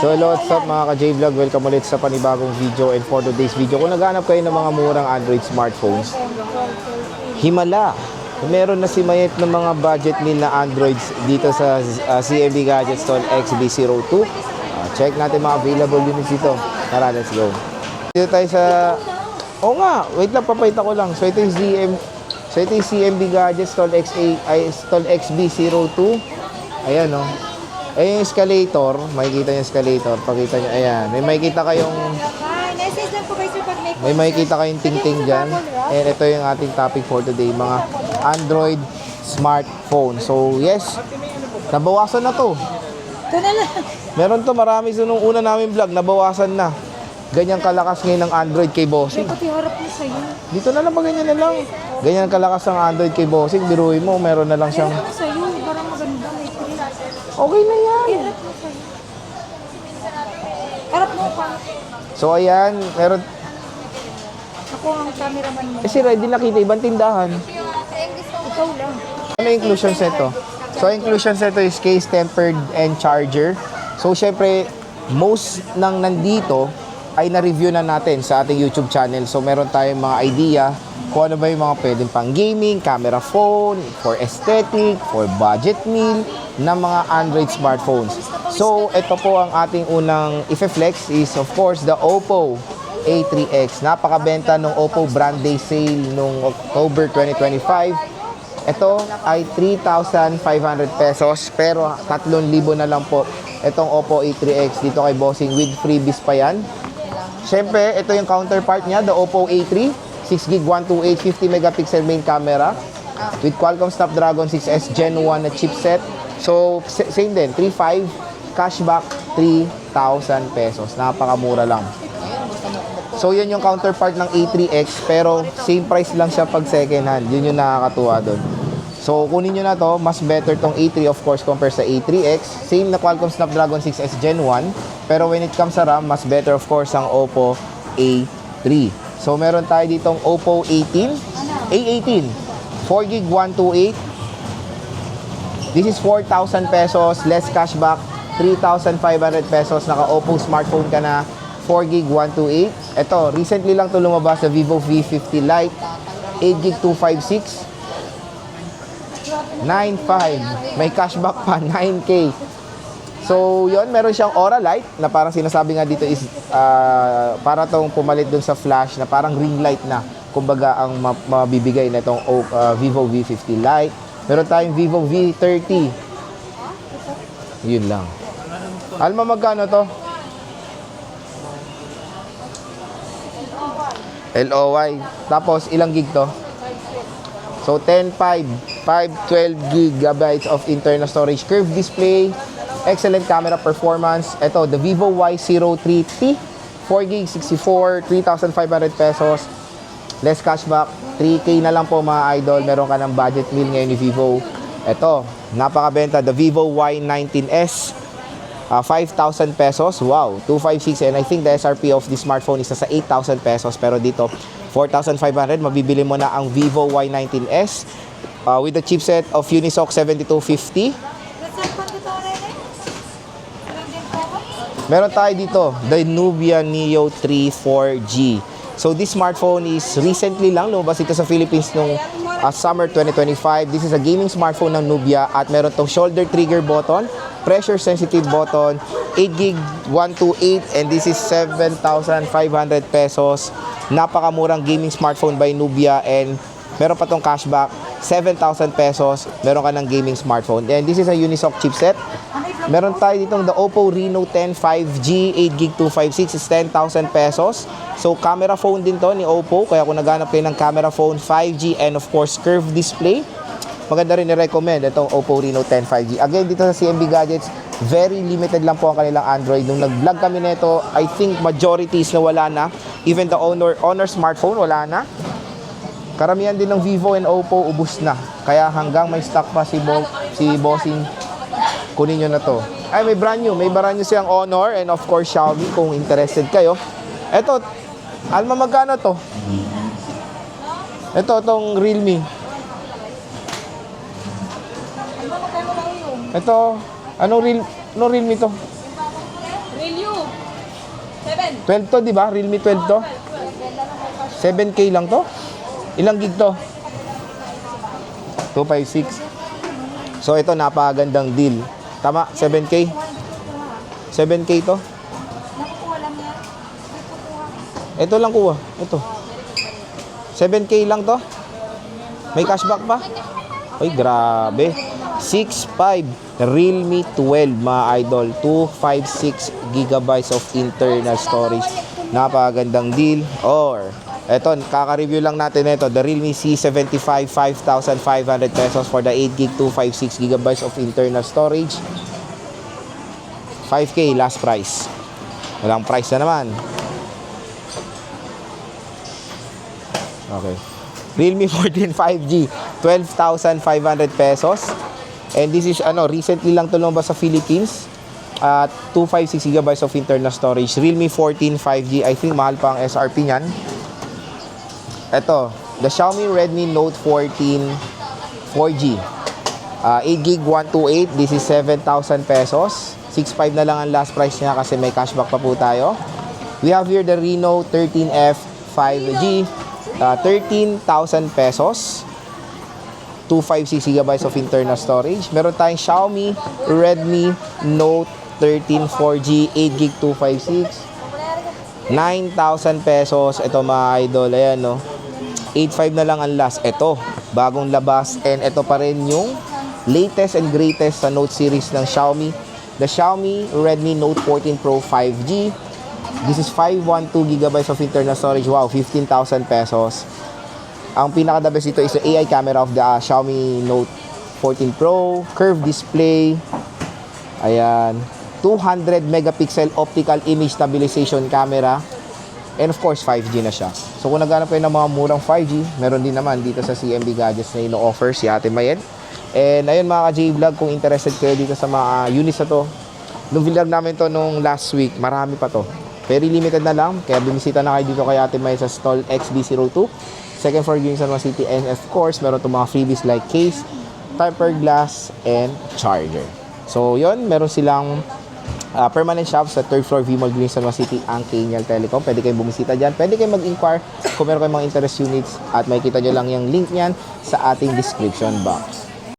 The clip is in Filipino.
So hello, what's up mga ka-J-Vlog? Welcome ulit sa panibagong video. And for today's video, kung naghanap kayo ng mga murang Android smartphones, himala! Meron na si Mayet ng mga budget meal na Androids dito sa CMB Gadget Store XB02. Check natin mga available units dito. Tara, let's go. Dito tayo sa... Oo nga, wait lang, papayta ko lang. So ito yung CMB Gadget Store XB02. Ayan o. Ayan yung escalator. Makikita yung escalator. Pakita nyo. Ayan. May makikita kayong... May makikita kayong ting-ting dyan. And ito yung ating topic for today. Mga Android smartphone. So, yes. Nabawasan na to. Ito na lang. Meron to. Marami. So, nung una namin vlog, nabawasan na. Ganyang kalakas ngayon ng Android kay Bossing. Pati harap mo sa'yo. Dito na lang pa ganyan na lang. Ganyan kalakas ng Android kay Bossing. Biruin mo. Meron na lang siyang... Harap mo sa'yo. Parang maganda. May free. Okay na yan. Harap mo sa'yo. Harap mo pa. So, ayan. Meron... Ako ang cameraman mo. Kasi ready nakita ibang tindahan. Ikaw lang. Ano yung inclusions nito? So, inclusions nito is case, tempered, and charger. So, syempre, most ng nandito ay na-review na natin sa ating YouTube channel. So, meron tayong mga idea kung ano ba yung mga pwedeng pang gaming, camera phone, for aesthetic, for budget meal, na mga Android smartphones. So, ito po ang ating unang i-flex is, of course, the Oppo A3X. Napakabenta ng Oppo brand day sale nung October 2025. Ito ay 3,500 pesos pero 3,000 na lang po itong Oppo A3X dito kay Bossing with freebies pa yan. Siyempre, ito yung counterpart niya, the Oppo A3, 6GB 128 50 megapixel main camera with Qualcomm Snapdragon 6S Gen 1 na chipset. So, same din, 3,500 cashback 3,000 pesos. Napakamura lang. So, yun yung counterpart ng A3X pero same price lang siya pag second hand. Yun yung nakakatuwa doon. So, kunin nyo na to. Mas better tong A3 of course compared sa A3X. Same na Qualcomm Snapdragon 6S Gen 1. Pero when it comes sa RAM, mas better of course ang Oppo A3. So, meron tayo ditong Oppo A18. 4GB 128. This is 4,000 pesos. Less cashback. 3,500 pesos. Naka-Oppo smartphone ka na. 4GB 128. Ito, recently lang to lumabas sa Vivo V50 Lite. 8GB 256. 9,500. May cashback pa, 9K. So, yon meron siyang Aura Light na parang sinasabi nga dito is para tong pumalit dun sa flash na parang ring light na. Kumbaga, ang mabibigay na itong Vivo V50 Lite. Meron tayong Vivo V30. Yun lang. Alma, magkano to? LOY. Tapos, ilang gig to? So, 10.5. 512 gigabytes of internal storage. Curved display. Excellent camera performance. Ito, the Vivo Y03T. 4GB 64. 3,500 pesos. Less cashback. 3K na lang po mga idol. Meron ka ng budget meal ngayon ni Vivo. Ito, napakabenta. The Vivo Y19s. 5,000 pesos. Wow, 256. And I think the SRP of this smartphone is nasa 8,000 pesos. Pero dito, 4,500. Mabibili mo na ang Vivo Y19s with the chipset of Unisoc 7250. Meron tayo dito, the Nubia Neo 3 4G. So this smartphone is recently lang lumabas ito sa Philippines nung summer 2025. This is a gaming smartphone ng Nubia at meron tong shoulder trigger button, pressure sensitive button, 8GB 128 and this is 7,500 pesos. Napakamurang gaming smartphone by Nubia and meron pa tong cashback 7,000 pesos. Meron ka ng gaming smartphone and this is a Unisoc chipset. Meron tayo ditong the Oppo Reno 10 5G 8GB 256 is 10,000 pesos. So camera phone din to ni Oppo kaya kung naghanap kayo ng camera phone 5G and of course curved display, maganda rin i-recommend itong Oppo Reno 10 5G. Again, dito sa CMB Gadgets, very limited lang po ang kanilang Android. Nung nag-vlog kami nito, I think majority is na wala na. Even the Honor smartphone, wala na. Karamihan din ng Vivo and Oppo, ubus na. Kaya hanggang may stock pa si Bossing, kunin nyo na to. Ay, may brand new. May brand new siyang Honor and of course Xiaomi kung interested kayo. Eto, Alma, magkano to? Ito, itong Realme. Ito, anong Realme to? Realme 12 to, di ba? Realme 12 to. 7K lang to. Ilang gig to? 256. So ito, napakagandang deal. Tama, 7K? 7K to? Nakukuha lang yan. Nakukuha. Ito lang kuha. Ito. 7K lang to? May cashback pa? Ay, grabe. 6.5 Realme 12, mga idol. 256 gigabytes of internal storage. Napakagandang deal. Or, eto, kaka-review lang natin ito. The Realme C75, 5,500 pesos for the 8 gig, 256 gigabytes of internal storage. 5K last price. Walang price na naman. Okay. Realme 14 5G, 12,500 pesos. And this is recently lang to lumabas sa Philippines. 256 gigabytes of internal storage. Realme 14 5G, I think mahal pa ang SRP niyan. Ito, the Xiaomi Redmi Note 14 4G. 8 gig 128, this is 7,000 pesos. 6.5 na lang ang last price niya kasi may cashback pa po tayo. We have here the Reno 13F 5G, 13,000 pesos. 256 gigabytes of internal storage. Meron tayong Xiaomi Redmi Note 13 4G, 8 gig 256. 9,000 pesos. Ito mga idol, ayan no. 8.5 na lang ang last. Ito, bagong labas. And ito pa rin yung latest and greatest sa Note series ng Xiaomi. The Xiaomi Redmi Note 14 Pro 5G. This is 512 gigabytes of internal storage. Wow, 15,000 pesos. Ang pinaka-the best dito is the AI camera of the Xiaomi Note 14 Pro. Curved display. Ayan. 200 megapixel optical image stabilization camera. And of course, 5G na siya. So kung naghanap kayo ng mga murang 5G, meron din naman dito sa CMB Gadgets na ino-offer si Ate Mayed. And ayun mga ka-J-Vlog, kung interested kayo dito sa mga units na to, nung vlog namin to nung last week, marami pa to. Very limited na lang, kaya bumisita na kayo dito kay Ate Mayed sa stall XB02. Second floor, San Juan City. And of course, meron itong mga freebies like case, tempered glass, and charger. So yun, meron silang permanent shop sa third floor, V-Mall, San Juan City, ang Kanyal Telecom. Pwede kayong bumisita dyan. Pwede kayong mag-inquire kung meron kayong mga interest units at makikita nyo lang yung link niyan sa ating description box.